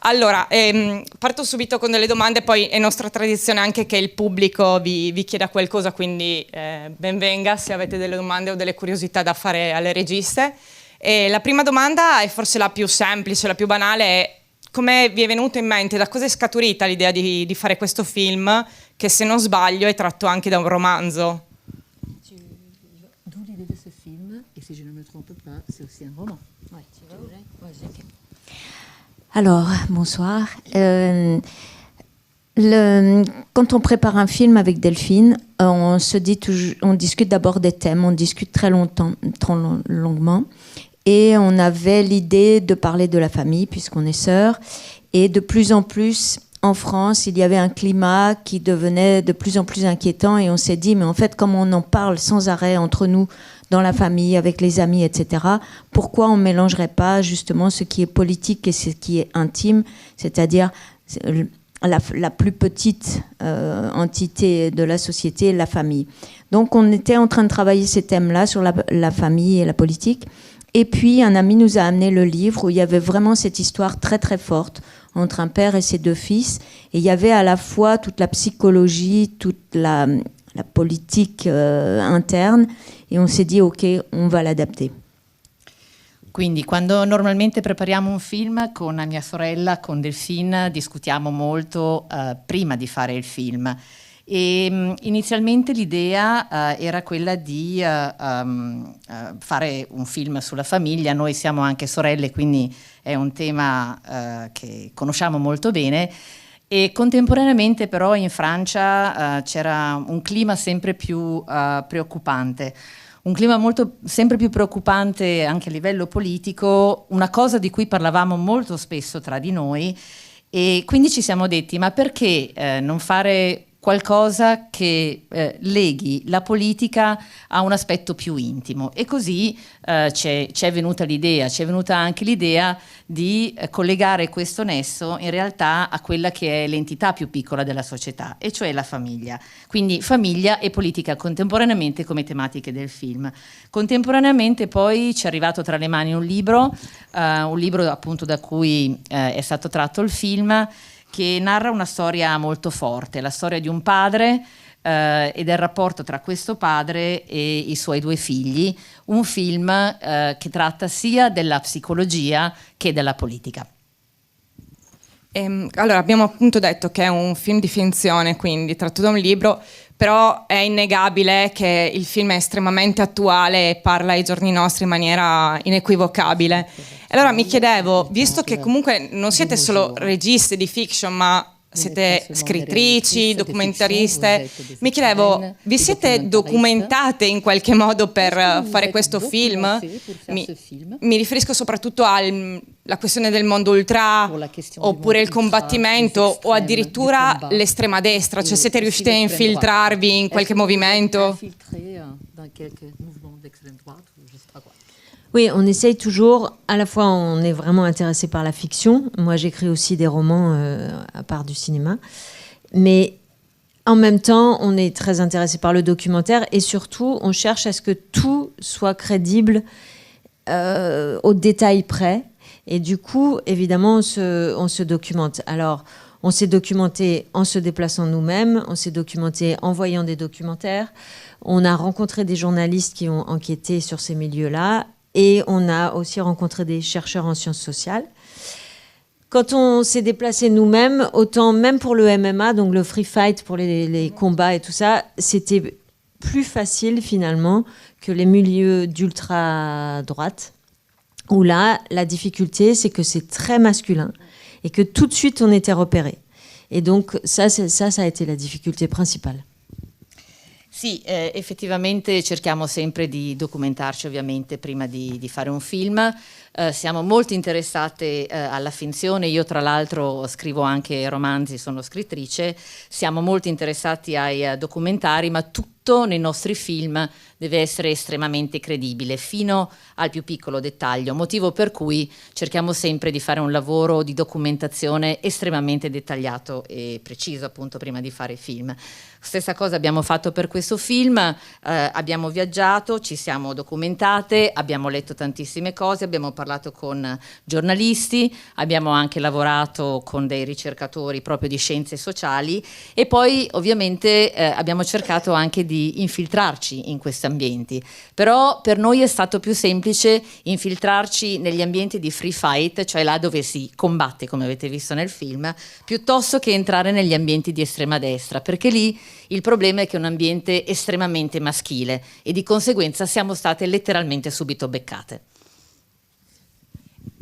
Allora, parto subito con delle domande, poi è nostra tradizione anche che il pubblico vi chieda qualcosa, quindi ben venga se avete delle domande o delle curiosità da fare alle registe. E la prima domanda è forse la più semplice, la più banale, è come vi è venuto in mente, da cosa è scaturita l'idea di fare questo film, che se non sbaglio è tratto anche da un romanzo? D'où l'idée de ce film, et si je ne me trompe pas, c'est aussi un roman. Ouais, tu veux? Ouais, ok. Alors, bonsoir. Quand on prépare un film avec Delphine, on se dit on discute d'abord des thèmes, on discute très longuement, et on avait l'idée de parler de la famille puisqu'on est sœurs, et de plus en plus en France, il y avait un climat qui devenait de plus en plus inquiétant, et on s'est dit, mais en fait, comme on en parle sans arrêt entre nous, dans la famille, avec les amis, etc., pourquoi on ne mélangerait pas justement ce qui est politique et ce qui est intime, c'est-à-dire la plus petite entité de la société, la famille. Donc on était en train de travailler ces thèmes-là sur la famille et la politique. Et puis un ami nous a amené le livre où il y avait vraiment cette histoire très très forte entre un père et ses deux fils. Et il y avait à la fois toute la psychologie, toute la politique interne. E on s'est dit, ok, on va l'adapter. Quindi quando normalmente prepariamo un film con mia sorella, con Delphine, discutiamo molto prima di fare il film. E inizialmente l'idea era quella di fare un film sulla famiglia. Noi siamo anche sorelle, quindi è un tema che conosciamo molto bene. E contemporaneamente però in Francia c'era un clima sempre più preoccupante, un clima sempre più preoccupante anche a livello politico, una cosa di cui parlavamo molto spesso tra di noi, e quindi ci siamo detti, ma perché non fare qualcosa che leghi la politica a un aspetto più intimo? E così ci è venuta l'idea, ci è venuta anche l'idea di collegare questo nesso in realtà a quella che è l'entità più piccola della società, e cioè la famiglia. Quindi famiglia e politica contemporaneamente come tematiche del film. Contemporaneamente poi ci è arrivato tra le mani un libro appunto da cui è stato tratto il film, che narra una storia molto forte, la storia di un padre e del rapporto tra questo padre e i suoi due figli, un film che tratta sia della psicologia che della politica. Allora, abbiamo appunto detto che è un film di finzione, quindi tratto da un libro, però è innegabile che il film è estremamente attuale e parla ai giorni nostri in maniera inequivocabile. Allora mi chiedevo, visto che comunque non siete solo registe di fiction, ma siete scrittrici, documentariste, mi chiedevo, vi siete documentate in qualche modo per fare questo film? Mi riferisco soprattutto alla questione del mondo ultra, oppure il combattimento, o addirittura l'estrema destra, cioè siete riusciti a infiltrarvi in qualche movimento? Oui, on essaye toujours, à la fois on est vraiment intéressé par la fiction, moi j'écris aussi des romans à part du cinéma, mais en même temps on est très intéressé par le documentaire, et surtout on cherche à ce que tout soit crédible au détail près, et du coup évidemment on se documente. Alors on s'est documenté en se déplaçant nous-mêmes, on s'est documenté en voyant des documentaires, on a rencontré des journalistes qui ont enquêté sur ces milieux-là, et on a aussi rencontré des chercheurs en sciences sociales. Quand on s'est déplacé nous-mêmes, autant même pour le MMA, donc le free fight, pour les combats et tout ça, c'était plus facile finalement que les milieux d'ultra-droite, où là, la difficulté, c'est que c'est très masculin et que tout de suite, on était repéré. Et donc ça a été la difficulté principale. Sì, effettivamente cerchiamo sempre di documentarci ovviamente prima di fare un film. Siamo molto interessate alla finzione, io tra l'altro scrivo anche romanzi, sono scrittrice, siamo molto interessati ai documentari, ma tutto nei nostri film deve essere estremamente credibile, fino al più piccolo dettaglio, motivo per cui cerchiamo sempre di fare un lavoro di documentazione estremamente dettagliato e preciso, appunto, prima di fare film. Stessa cosa abbiamo fatto per questo film, abbiamo viaggiato, ci siamo documentate, abbiamo letto tantissime cose, abbiamo parlato con giornalisti, abbiamo anche lavorato con dei ricercatori proprio di scienze sociali e poi ovviamente abbiamo cercato anche di infiltrarci in questi ambienti. Però per noi è stato più semplice infiltrarci negli ambienti di free fight, cioè là dove si combatte, come avete visto nel film, piuttosto che entrare negli ambienti di estrema destra, perché lì il problema è che è un ambiente estremamente maschile e di conseguenza siamo state letteralmente subito beccate.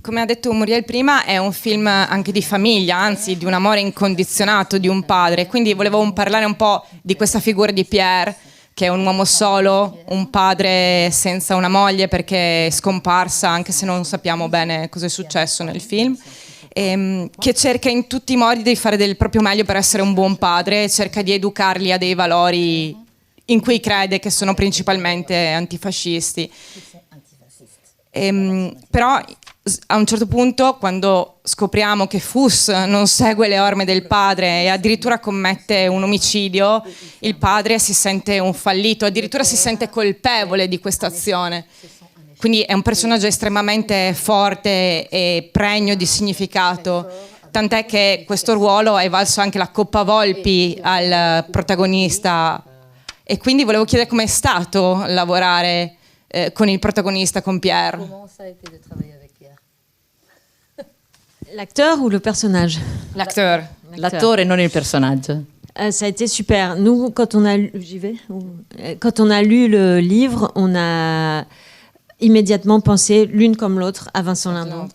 Come ha detto Muriel prima, è un film anche di famiglia, anzi di un amore incondizionato di un padre, quindi volevo parlare un po' di questa figura di Pierre, che è un uomo solo, un padre senza una moglie perché è scomparsa, anche se non sappiamo bene cosa è successo nel film. Che cerca in tutti i modi di fare del proprio meglio per essere un buon padre, cerca di educarli a dei valori in cui crede, che sono principalmente antifascisti. Però a un certo punto, quando scopriamo che Fuss non segue le orme del padre e addirittura commette un omicidio, il padre si sente un fallito, addirittura si sente colpevole di questa azione. Quindi è un personaggio estremamente forte e pregno di significato, tant'è che questo ruolo è valso anche la Coppa Volpi al protagonista. E quindi volevo chiedere com'è stato lavorare con il protagonista, con Pierre. Comment ça a été de travailler avec Pierre? L'acteur ou le personnage? L'acteur. L'attore, non il personaggio. Ça a été super. Nous, quand on a lu, quand on a lu le livre, on a immédiatement pensé l'une comme l'autre à Vincent Lindon.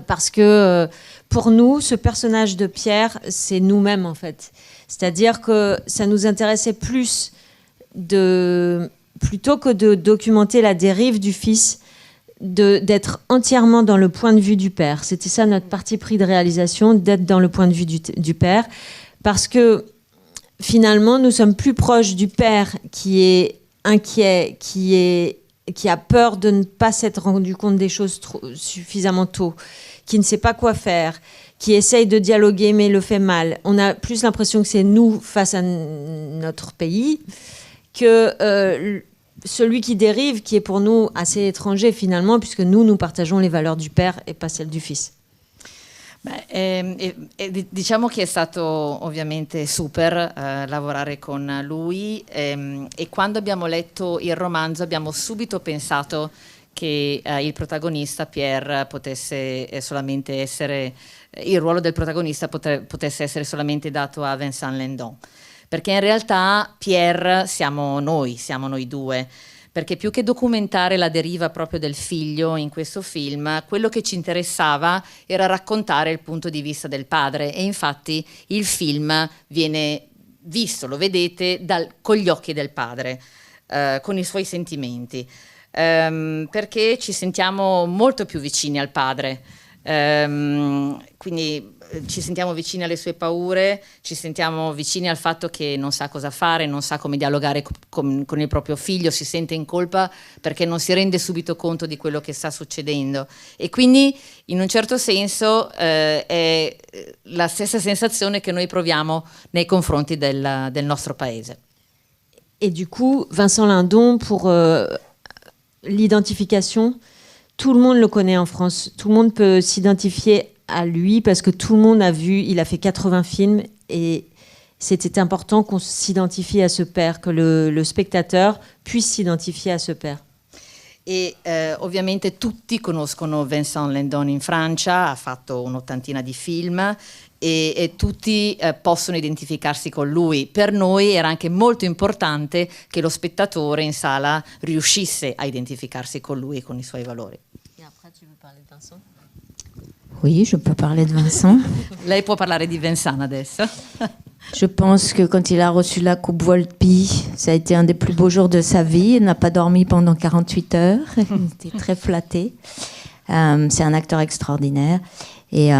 Parce que pour nous, ce personnage de Pierre, c'est nous-mêmes en fait. C'est-à-dire que ça nous intéressait plutôt que de documenter la dérive du fils, d'être entièrement dans le point de vue du père. C'était ça notre parti pris de réalisation, d'être dans le point de vue du père. Parce que finalement, nous sommes plus proches du père qui est inquiet, qui a peur de ne pas s'être rendu compte des choses suffisamment tôt, qui ne sait pas quoi faire, qui essaye de dialoguer mais le fait mal. On a plus l'impression que c'est nous face à notre pays que celui qui dérive, qui est pour nous assez étranger finalement, puisque nous partageons les valeurs du père et pas celles du fils. Diciamo che è stato ovviamente super lavorare con lui e quando abbiamo letto il romanzo abbiamo subito pensato che il protagonista Pierre potesse solamente essere, il ruolo del protagonista potesse essere solamente dato a Vincent Lindon, perché in realtà Pierre siamo noi due. Perché più che documentare la deriva proprio del figlio in questo film, quello che ci interessava era raccontare il punto di vista del padre e infatti il film viene visto, lo vedete, con gli occhi del padre, con i suoi sentimenti, perché ci sentiamo molto più vicini al padre. Quindi ci sentiamo vicini alle sue paure, ci sentiamo vicini al fatto che non sa cosa fare, non sa come dialogare con il proprio figlio, si sente in colpa perché non si rende subito conto di quello che sta succedendo e quindi in un certo senso è la stessa sensazione che noi proviamo nei confronti del nostro paese. Et du coup, Vincent Lindon, pour l'identification, tout le monde le connaît en France, tout le monde peut s'identifier à lui parce que tout le monde a vu, il a fait 80 films et c'était important qu'on s'identifie à ce père, que le spectateur puisse s'identifier à ce père. E ovviamente tutti conoscono Vincent Lindon in Francia, ha fatto un'ottantina di film e tutti possono identificarsi con lui. Per noi era anche molto importante che lo spettatore in sala riuscisse a identificarsi con lui e con i suoi valori. Et après, tu veux parler de Vincent? Oui, je peux parler de Vincent. Lei può parlare di Vincent adesso. Je pense que quand il a reçu la Coupe Volpi, ça a été un des plus beaux jours de sa vie. Il n'a pas dormi pendant 48 heures. Il était très flatté. C'est un acteur extraordinaire. Et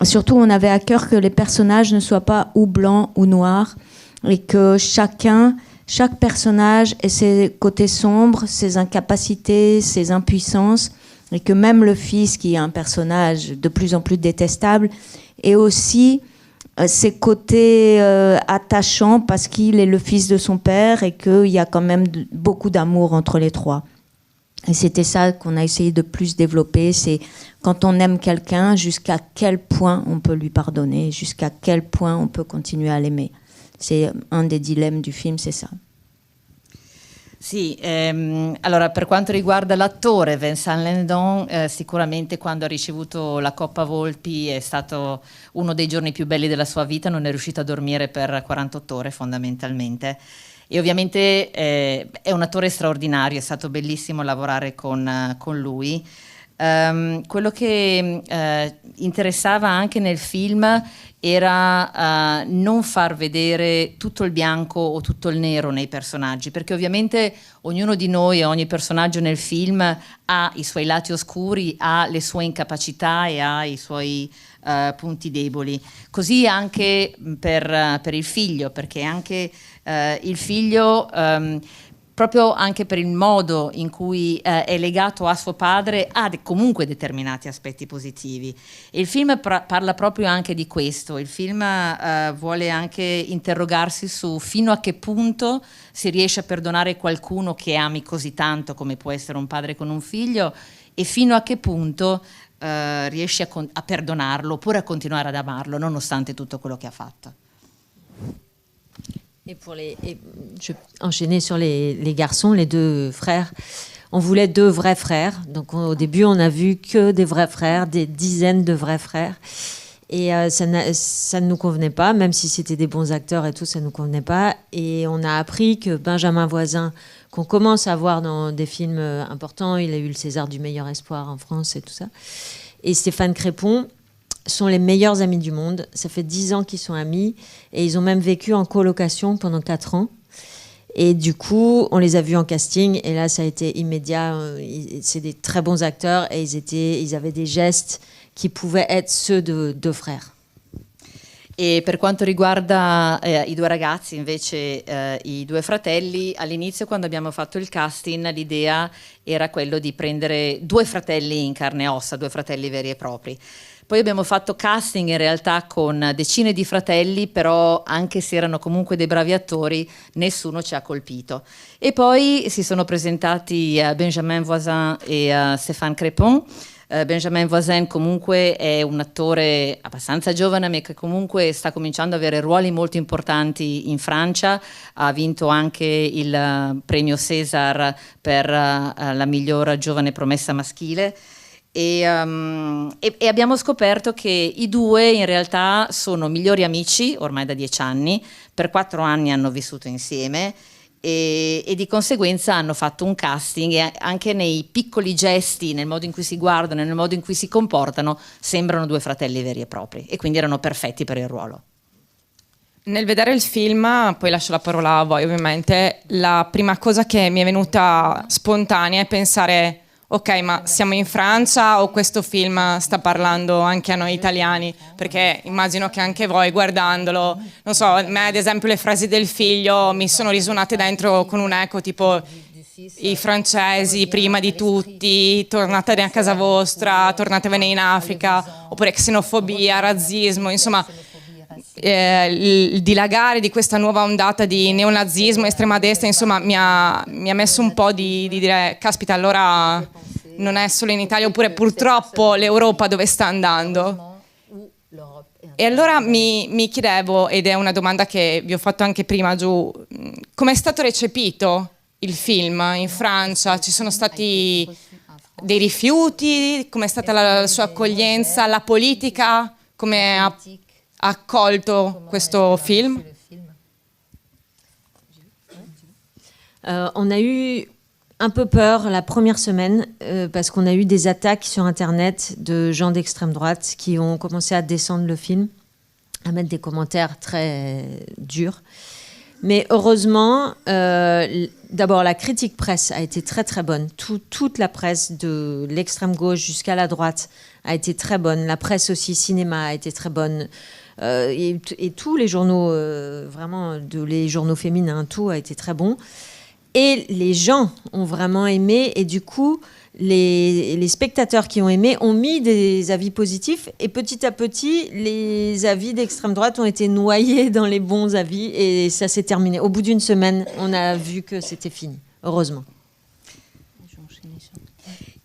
surtout, on avait à cœur que les personnages ne soient pas ou blancs ou noirs et que chacun chaque personnage ait ses côtés sombres, ses incapacités, ses impuissances, et que même le fils, qui est un personnage de plus en plus détestable, ait aussi ses côtés attachants parce qu'il est le fils de son père et qu'il y a quand même beaucoup d'amour entre les trois. Et c'était ça qu'on a essayé de plus développer, c'est quand on aime quelqu'un, jusqu'à quel point on peut lui pardonner, jusqu'à quel point on peut continuer à l'aimer. C'est un des dilemmi du film, c'est ça. Sì, allora per quanto riguarda l'attore Vincent Lindon, sicuramente quando ha ricevuto la Coppa Volpi è stato uno dei giorni più belli della sua vita, non è riuscito a dormire per 48 ore fondamentalmente. E ovviamente è un attore straordinario, è stato bellissimo lavorare con lui. Quello che interessava anche nel film era non far vedere tutto il bianco o tutto il nero nei personaggi, perché ovviamente ognuno di noi e ogni personaggio nel film ha i suoi lati oscuri, ha le sue incapacità e ha i suoi punti deboli. Così anche per il figlio, perché anche il figlio proprio anche per il modo in cui è legato a suo padre, ha comunque determinati aspetti positivi. E il film parla proprio anche di questo. Il film vuole anche interrogarsi su fino a che punto si riesce a perdonare qualcuno che ami così tanto come può essere un padre con un figlio, et fino a che punto riesci a perdonarlo oppure a continuare ad amarlo nonostante tutto quello che ha fatto. Et je vais enchaîner sur les garçons, les deux frères. On voulait deux vrais frères. Donc au début, on a vu que des vrais frères, des dizaines de vrais frères. Et ça ne nous convenait pas, même si c'était des bons acteurs et tout, ça ne nous convenait pas. Et on a appris que Benjamin Voisin, qu'on commence à voir dans des films importants, il a eu le César du meilleur espoir en France et tout ça, et Stéphane Crépon, sont les meilleurs amis du monde. Ça fait 10 ans qu'ils sont amis et ils ont même vécu en colocation pendant 4 ans. Et du coup, on les a vus en casting et là, ça a été immédiat. C'est des très bons acteurs et ils avaient des gestes qui pouvaient être ceux de deux frères. E per quanto riguarda i due ragazzi, invece i due fratelli, all'inizio quando abbiamo fatto il casting l'idea era quello di prendere due fratelli in carne e ossa, due fratelli veri e propri. Poi abbiamo fatto casting in realtà con decine di fratelli, però anche se erano comunque dei bravi attori, nessuno ci ha colpito. E poi si sono presentati Benjamin Voisin e Stéphane Crépon. Benjamin Voisin comunque è un attore abbastanza giovane, ma che comunque sta cominciando ad avere ruoli molto importanti in Francia. Ha vinto anche il premio César per la miglior giovane promessa maschile. E abbiamo scoperto che i due in realtà sono migliori amici ormai da 10 anni, per 4 anni hanno vissuto insieme e di conseguenza hanno fatto un casting e anche nei piccoli gesti, nel modo in cui si guardano, nel modo in cui si comportano, sembrano due fratelli veri e propri e quindi erano perfetti per il ruolo. Nel vedere il film, poi lascio la parola a voi ovviamente, la prima cosa che mi è venuta spontanea è pensare: ok, ma siamo in Francia o questo film sta parlando anche a noi italiani? Perché immagino che anche voi guardandolo, non so, a me ad esempio le frasi del figlio mi sono risuonate dentro con un eco tipo: i francesi prima di tutti, tornate a casa vostra, tornatevene in Africa, oppure xenofobia, razzismo, insomma il dilagare di questa nuova ondata di neonazismo, estrema destra, insomma mi ha messo un po' di dire: caspita, allora non è solo in Italia, oppure purtroppo l'Europa dove sta andando. E allora mi chiedevo, ed è una domanda che vi ho fatto anche prima giù, come è stato recepito il film in Francia? Ci sono stati dei rifiuti? Com'è stata la sua accoglienza? La politica come ha accolto questo film? On a eu un peu peur la première semaine parce qu'on a eu des attaques sur Internet de gens d'extrême droite qui ont commencé à descendre le film, à mettre des commentaires très durs. Mais heureusement, d'abord la critique presse a été très très bonne. Toute la presse de l'extrême gauche jusqu'à la droite a été très bonne. La presse aussi cinéma a été très bonne. et tous les journaux, vraiment, les journaux féminins, tout a été très bon. Et les gens ont vraiment aimé, et du coup, les spectateurs qui ont aimé ont mis des avis positifs, et petit à petit, les avis d'extrême droite ont été noyés dans les bons avis, et ça s'est terminé. Au bout d'une semaine, on a vu que c'était fini, heureusement.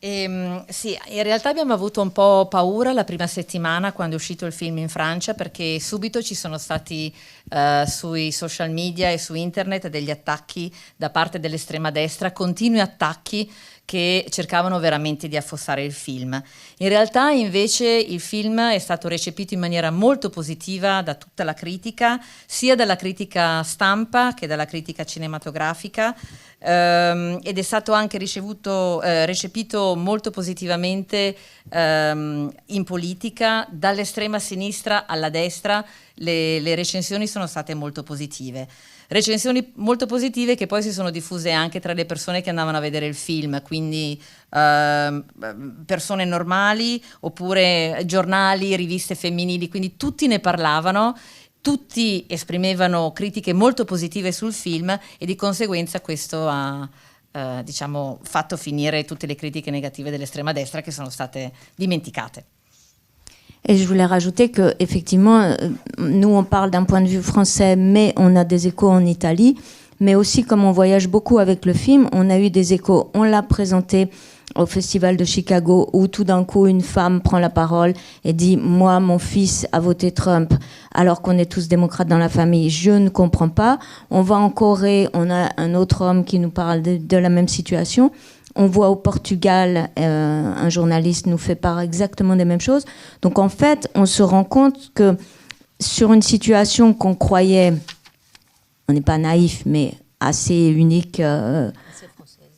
Sì, in realtà abbiamo avuto un po' paura la prima settimana quando è uscito il film in Francia, perché subito ci sono stati sui social media e su internet degli attacchi da parte dell'estrema destra, continui attacchi che cercavano veramente di affossare il film. In realtà invece il film è stato recepito in maniera molto positiva da tutta la critica, sia dalla critica stampa che dalla critica cinematografica, ed è stato anche recepito molto positivamente in politica, dall'estrema sinistra alla destra. Le recensioni sono state molto positive. Recensioni molto positive che poi si sono diffuse anche tra le persone che andavano a vedere il film, quindi persone normali oppure giornali, riviste femminili, quindi tutti ne parlavano, tutti esprimevano critiche molto positive sul film, e di conseguenza questo ha diciamo, fatto finire tutte le critiche negative dell'estrema destra, che sono state dimenticate. Et je voulais rajouter que effectivement, nous on parle d'un point de vue français, mais on a des échos en Italie. Mais aussi, comme on voyage beaucoup avec le film, on a eu des échos. On l'a présenté au Festival de Chicago, où tout d'un coup une femme prend la parole et dit « Moi, mon fils a voté Trump, alors qu'on est tous démocrates dans la famille. Je ne comprends pas. » On va en Corée, on a un autre homme qui nous parle de la même situation. On voit au Portugal, un journaliste nous fait part exactement des mêmes choses. Donc en fait, on se rend compte que sur une situation qu'on croyait, on n'est pas naïf, mais assez unique,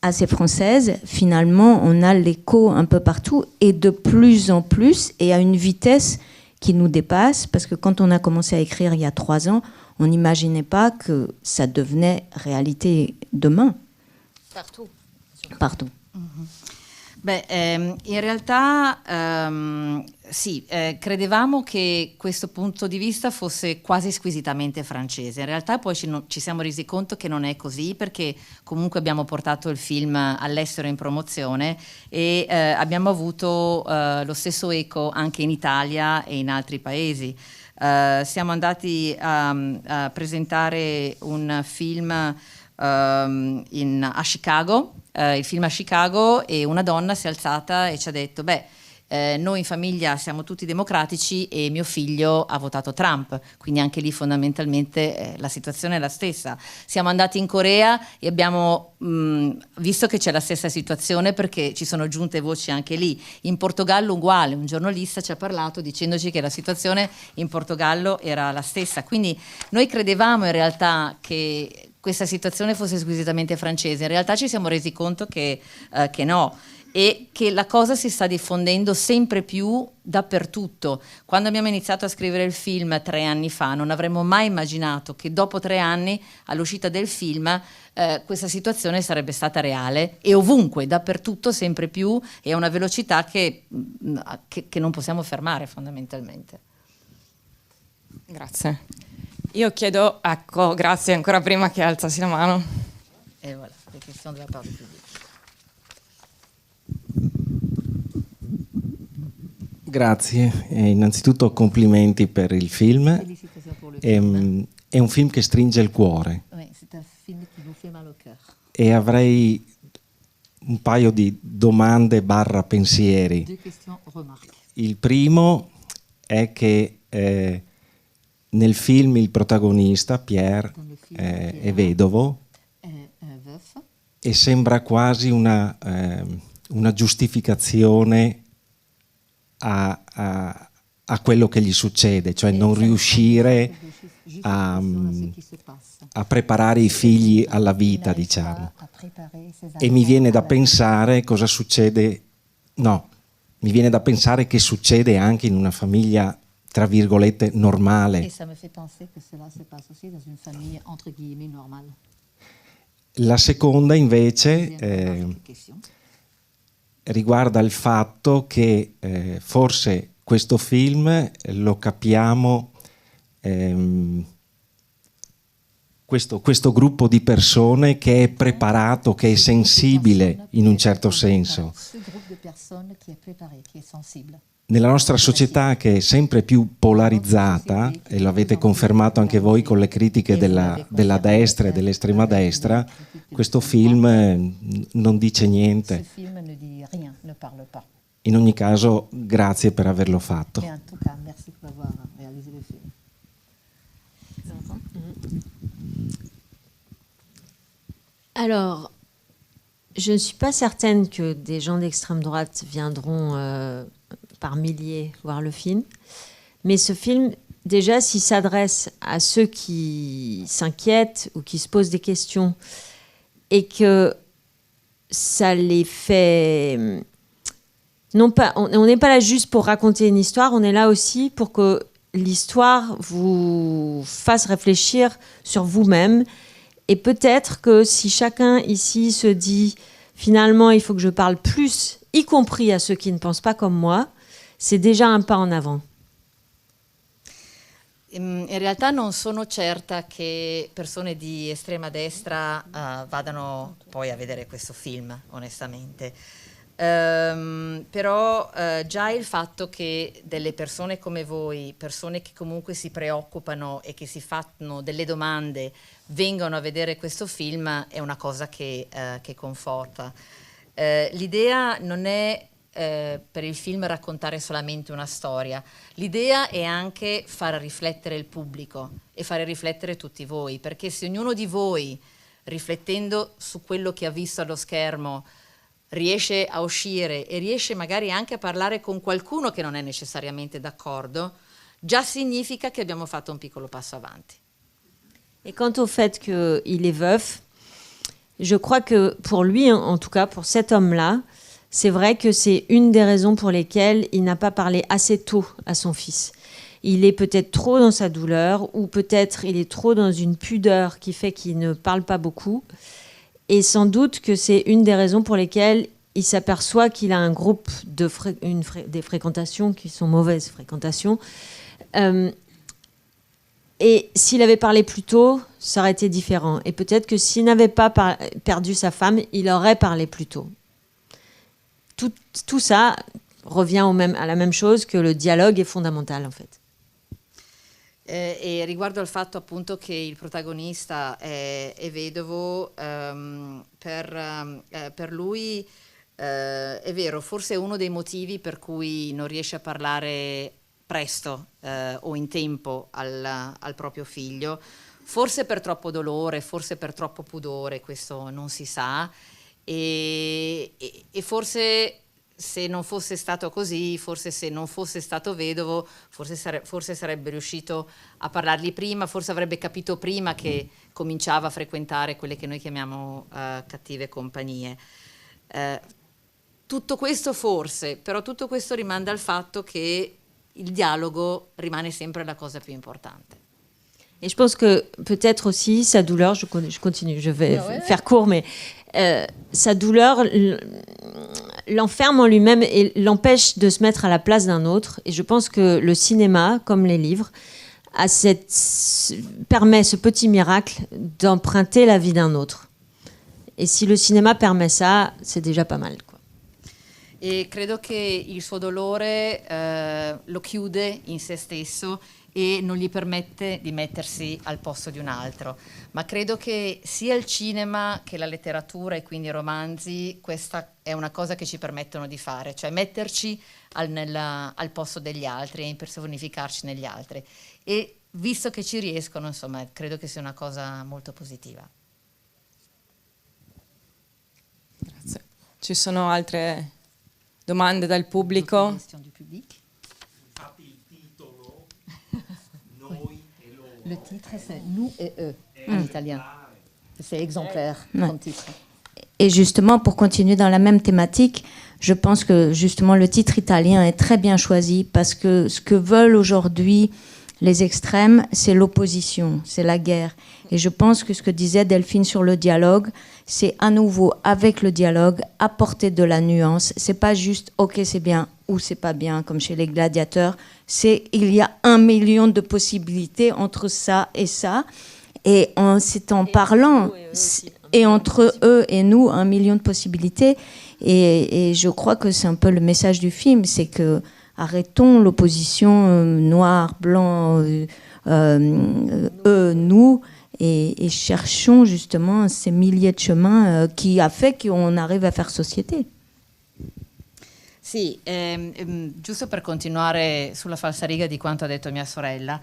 assez française, finalement, on a l'écho un peu partout, et de plus en plus, et à une vitesse qui nous dépasse, parce que quand on a commencé à écrire il y a 3 ans, on n'imaginait pas que ça devenait réalité demain. Partout. Mm-hmm. Beh, in realtà sì, credevamo che questo punto di vista fosse quasi squisitamente francese. In realtà poi ci siamo resi conto che non è così, perché comunque abbiamo portato il film all'estero in promozione, e abbiamo avuto lo stesso eco anche in Italia e in altri paesi. Siamo andati a presentare un film a Chicago, il film a Chicago, e una donna si è alzata e ci ha detto noi in famiglia siamo tutti democratici e mio figlio ha votato Trump, quindi anche lì fondamentalmente la situazione è la stessa. Siamo andati in Corea e abbiamo visto che c'è la stessa situazione, perché ci sono giunte voci anche lì. In Portogallo uguale, un giornalista ci ha parlato dicendoci che la situazione in Portogallo era la stessa, quindi noi credevamo in realtà che questa situazione fosse squisitamente francese. In realtà ci siamo resi conto che no, e che la cosa si sta diffondendo sempre più dappertutto. Quando abbiamo iniziato a scrivere il film 3 anni fa, non avremmo mai immaginato che dopo 3 anni, all'uscita del film, questa situazione sarebbe stata reale, e ovunque, dappertutto, sempre più, e a una velocità che non possiamo fermare fondamentalmente. Grazie. Io chiedo, ecco, grazie ancora prima che alzassi la mano. E voilà, le questions de la part du public. Grazie, innanzitutto complimenti per il film. È un film che stringe il cuore. E avrei un paio di domande / pensieri. Il primo è che nel film il protagonista, Pierre, è vedovo, e sembra quasi una giustificazione a quello che gli succede, cioè non riuscire a preparare i figli alla vita, diciamo. E mi viene da pensare cosa succede, no, mi viene da pensare che succede anche in una famiglia, tra virgolette, normale. La seconda invece riguarda il fatto che forse questo film lo capiamo questo gruppo di persone che è preparato, che è sensibile in un certo senso. Nella nostra società che è sempre più polarizzata, e l'avete confermato anche voi con le critiche della destra e dell'estrema destra, questo film non dice niente. In ogni caso, grazie per averlo fatto. Alors, je ne suis pas certaine que des gens d'extrême droite viendront par milliers voir le film. Mais ce film, déjà, s'il s'adresse à ceux qui s'inquiètent ou qui se posent des questions et que ça les fait... Non pas, on n'est pas là juste pour raconter une histoire, on est là aussi pour que l'histoire vous fasse réfléchir sur vous-même. Et peut-être que si chacun ici se dit finalement il faut que je parle plus, y compris à ceux qui ne pensent pas comme moi, c'est déjà un pas en avant. In realtà non sono certa che persone di estrema destra vadano poi a vedere questo film, onestamente. Però già il fatto che delle persone come voi, persone che comunque si preoccupano e che si fanno delle domande, vengano a vedere questo film è una cosa che conforta. L'idea non è per il film raccontare solamente una storia, l'idea è anche far riflettere il pubblico e fare riflettere tutti voi, perché se ognuno di voi, riflettendo su quello che ha visto allo schermo, riesce a uscire e riesce magari anche a parlare con qualcuno che non è necessariamente d'accordo, già significa che abbiamo fatto un piccolo passo avanti. Et quant au fait qu'il est veuf, je crois que pour lui, en tout cas pour cet homme-là, c'est vrai que c'est une des raisons pour lesquelles il n'a pas parlé assez tôt à son fils. Il est peut-être trop dans sa douleur ou peut-être il est trop dans une pudeur qui fait qu'il ne parle pas beaucoup. Et sans doute que c'est une des raisons pour lesquelles il s'aperçoit qu'il a un groupe des fréquentations qui sont mauvaises fréquentations. Et s'il avait parlé plus tôt, ça aurait été différent. Et peut-être que s'il n'avait pas perdu sa femme, il aurait parlé plus tôt. Tout ça revient à la même chose, que le dialogue est fondamental en fait. E riguardo al fatto appunto che il protagonista è vedovo, per lui è vero, forse è uno dei motivi per cui non riesce a parlare presto o in tempo al proprio figlio, forse per troppo dolore, forse per troppo pudore, questo non si sa, e forse se non fosse stato così, forse se non fosse stato vedovo, forse sarebbe riuscito a parlargli prima, forse avrebbe capito prima che cominciava a frequentare quelle che noi chiamiamo cattive compagnie. Tutto questo forse, però tutto questo rimanda al fatto che il dialogo rimane sempre la cosa più importante. Et je pense que peut-être aussi sa douleur, je continue, je vais faire court, mais sa douleur l'enferme en lui-même et l'empêche de se mettre à la place d'un autre. Et je pense que le cinéma, comme les livres, permet ce petit miracle d'emprunter la vie d'un autre. Et si le cinéma permet ça, c'est déjà pas mal, quoi. E credo che il suo dolore lo chiude in se stesso e non gli permette di mettersi al posto di un altro, ma credo che sia il cinema che la letteratura e quindi i romanzi, questa è una cosa che ci permettono di fare, cioè metterci al posto degli altri e impersonificarci negli altri, e visto che ci riescono, insomma, credo che sia una cosa molto positiva. Grazie. Ci sono altre domande dal pubblico? Le titre, c'est Nous et eux, en italien. C'est exemplaire comme titre. Et justement, pour continuer dans la même thématique, je pense que justement le titre italien est très bien choisi parce que ce que veulent aujourd'hui les extrêmes, c'est l'opposition, c'est la guerre. Et je pense que ce que disait Delphine sur le dialogue, c'est à nouveau avec le dialogue apporter de la nuance. C'est pas juste ok c'est bien ou c'est pas bien, comme chez les gladiateurs. Il y a 1 million de possibilités entre ça. Et c'est en parlant, et entre eux et nous, 1 million de possibilités. Et je crois que c'est un peu le message du film, c'est que arrêtons l'opposition noir, blanc, eux, nous, et cherchons justement ces milliers de chemins qui a fait qu'on arrive à faire société. Sì, giusto per continuare sulla falsariga di quanto ha detto mia sorella,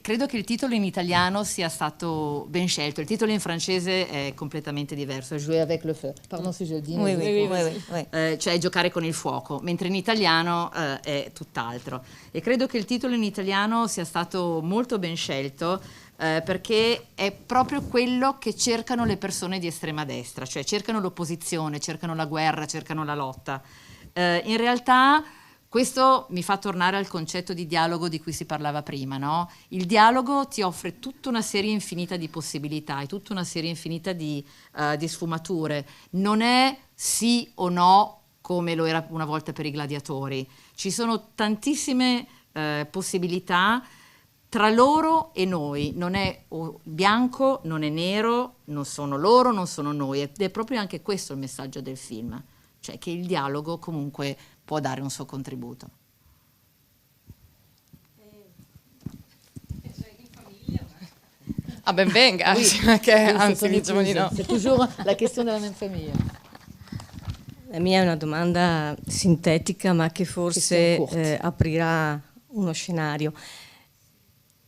credo che il titolo in italiano sia stato ben scelto. Il titolo in francese è completamente diverso, Jouer avec le feu. Pardon si je dis. Oui. Cioè giocare con il fuoco, mentre in italiano è tutt'altro. E credo che il titolo in italiano sia stato molto ben scelto perché è proprio quello che cercano le persone di estrema destra, cioè cercano l'opposizione, cercano la guerra, cercano la lotta. In realtà questo mi fa tornare al concetto di dialogo di cui si parlava prima, no? Il dialogo ti offre tutta una serie infinita di possibilità e tutta una serie infinita di sfumature. Non è sì o no come lo era una volta per i gladiatori. Ci sono tantissime possibilità tra loro e noi. Non è bianco, non è nero, non sono loro, non sono noi. Ed è proprio anche questo il messaggio del film. Cioè che il dialogo comunque può dare un suo contributo. Ah ben venga, che anzi diciamo di no. C'est toujours la question della même famille. La mia è una domanda sintetica ma che forse aprirà uno scenario.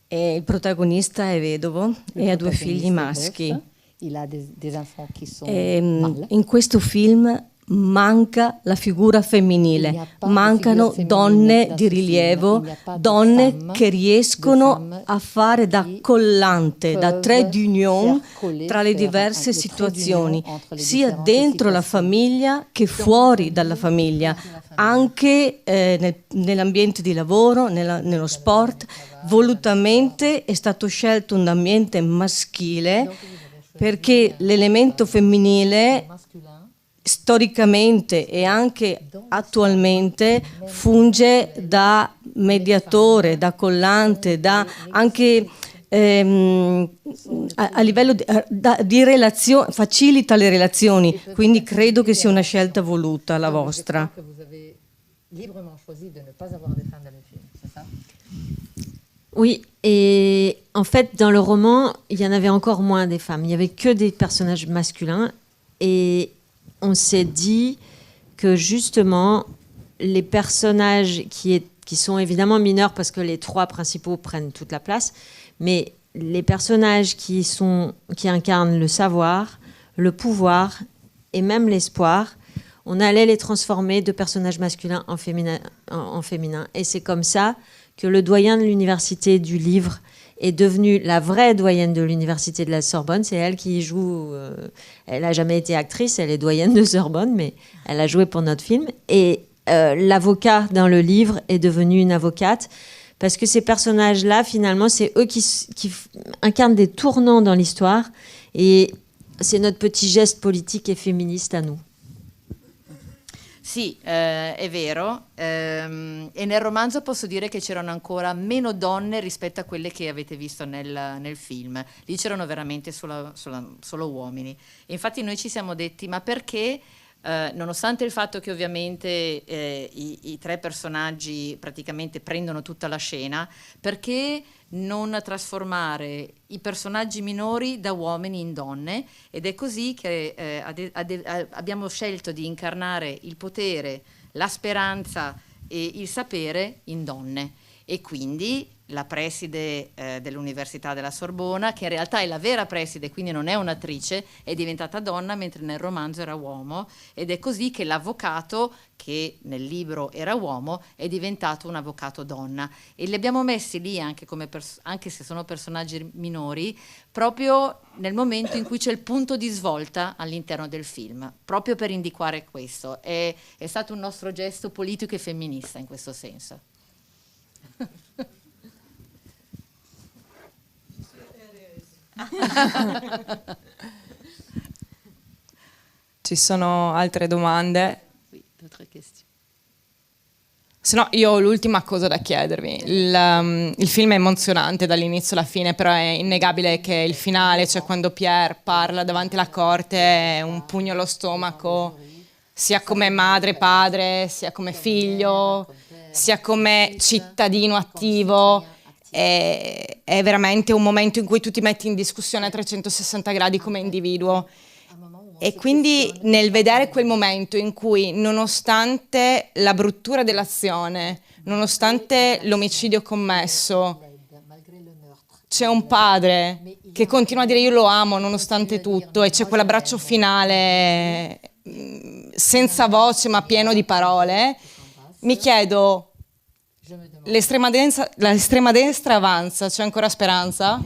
Il protagonista è vedovo e ha 2 figli maschi. Il a des enfants qui sont in questo film manca la figura femminile, mancano donne di rilievo, donne che riescono a fare da collante, da trait d'union tra le diverse situazioni, sia dentro la famiglia che fuori dalla famiglia, anche nell'ambiente di lavoro, nello sport. Volutamente è stato scelto un ambiente maschile perché l'elemento femminile storicamente e anche attualmente funge da mediatore, da collante, da anche a livello di relazione, facilita le relazioni, quindi credo che sia una scelta voluta la vostra. Oui, et en fait, dans le roman, il y en avait encore moins des femmes. Il n'y avait que des personnages masculins. Et on s'est dit que justement, les personnages qui sont évidemment mineurs parce que les 3 principaux prennent toute la place, mais les personnages qui incarnent le savoir, le pouvoir et même l'espoir, on allait les transformer de personnages masculins en féminin. Et c'est comme ça que le doyen de l'université du livre est devenue la vraie doyenne de l'université de la Sorbonne. C'est elle qui joue. Elle n'a jamais été actrice, elle est doyenne de Sorbonne, mais elle a joué pour notre film. Et l'avocat dans le livre est devenu une avocate parce que ces personnages-là, finalement, c'est eux qui incarnent des tournants dans l'histoire. Et c'est notre petit geste politique et féministe à nous. Sì, è vero, e nel romanzo posso dire che c'erano ancora meno donne rispetto a quelle che avete visto nel film. Lì c'erano veramente solo uomini. E infatti noi ci siamo detti, ma perché, nonostante il fatto che ovviamente i 3 personaggi praticamente prendono tutta la scena, perché non trasformare i personaggi minori da uomini in donne? Ed è così che abbiamo scelto di incarnare il potere, la speranza e il sapere in donne. E quindi la preside dell'Università della Sorbona, che in realtà è la vera preside, quindi non è un'attrice, è diventata donna mentre nel romanzo era uomo, ed è così che l'avvocato, che nel libro era uomo, è diventato un avvocato donna. E li abbiamo messi lì anche, anche se sono personaggi minori, proprio nel momento in cui c'è il punto di svolta all'interno del film, proprio per indicare questo. È stato un nostro gesto politico e femminista in questo senso. Ci sono altre domande? Oui, d'autres questions. Se no, io ho l'ultima cosa da chiedervi. Il film è emozionante dall'inizio alla fine, però è innegabile che il finale, cioè quando Pierre parla davanti alla corte, è un pugno allo stomaco, sia come madre, padre, sia come figlio, sia come cittadino attivo. È veramente un momento in cui tu ti metti in discussione a 360 gradi come individuo. E quindi nel vedere quel momento in cui, nonostante la bruttura dell'azione, nonostante l'omicidio commesso, c'è un padre che continua a dire io lo amo nonostante tutto, e c'è quell'abbraccio finale senza voce ma pieno di parole, mi chiedo, l'estrema destra avanza, c'è ancora speranza?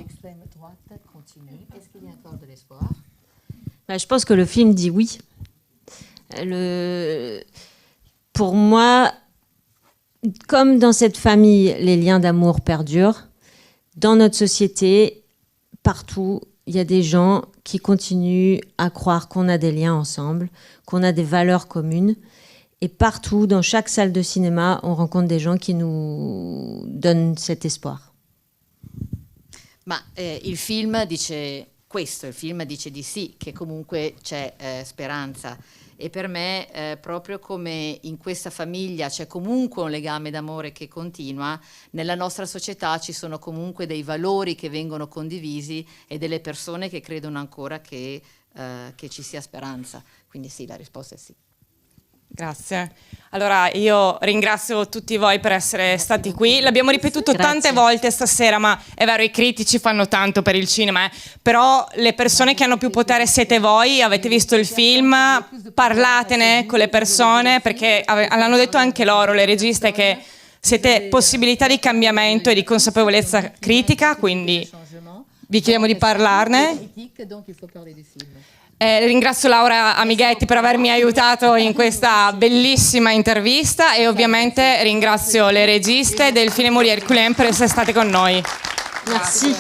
Je pense que le film dit oui. Pour moi, comme dans cette famille, les liens d'amour perdurent, dans notre société, partout, il y a des gens qui continuent à croire qu'on a des liens ensemble, qu'on a des valeurs communes. Et partout, dans chaque salle de cinéma, on rencontre des gens qui nous donnent cet espoir. Ma il film dice questo, il film dice di sì, che comunque c'è speranza. E per me, proprio come in questa famiglia c'è comunque un legame d'amore che continua, nella nostra società ci sono comunque dei valori che vengono condivisi e delle persone che credono ancora che ci sia speranza. Quindi sì, la risposta è sì. Grazie. Allora io ringrazio tutti voi per essere stati qui. L'abbiamo ripetuto tante volte stasera, ma è vero, i critici fanno tanto per il cinema, però le persone che hanno più potere siete voi. Avete visto il film, parlatene con le persone, perché l'hanno detto anche loro, le registe, che siete possibilità di cambiamento e di consapevolezza critica, quindi vi chiediamo di parlarne. Ringrazio Laura Amighetti per avermi aiutato in questa bellissima intervista, e ovviamente ringrazio le registe del film Molière Cullen per essere state con noi. Merci.